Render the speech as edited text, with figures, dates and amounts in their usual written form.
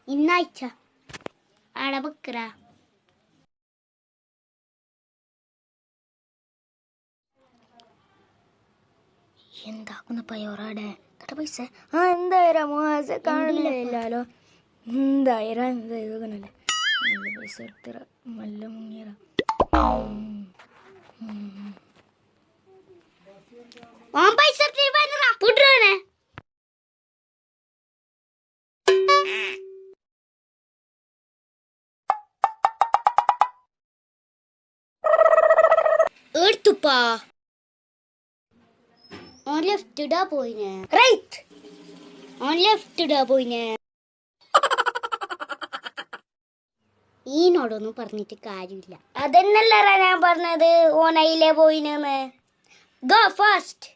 ഇന്നാഴ്ച ആടെ വെക്കറ എന്താക്കുന്ന പയ്യോറാടെ കട്ട പൈസ എന്തായിരം മാസ കാണില്ലല്ലോ എന്തായിരം എന്താണല്ലേ നല്ല പൈസ എടുത്തറ നല്ല മുങ്ങിയറ പൈസ പുട്ടനെ എടുത്തുപ്പാ ഓൺ ലെഫ്റ്റ് ഇടാ പോയിനെ റൈറ്റ് ഓൺ ലെഫ്റ്റ് ഇടാ പോയിനെ ഈനോടൊന്നും പറഞ്ഞിട്ട് കാര്യമില്ല അതെന്നല്ല ഞാൻ പറഞ്ഞത് ഓണയിലേ പോയിനെന്ന് ഗോ ഫാസ്റ്റ്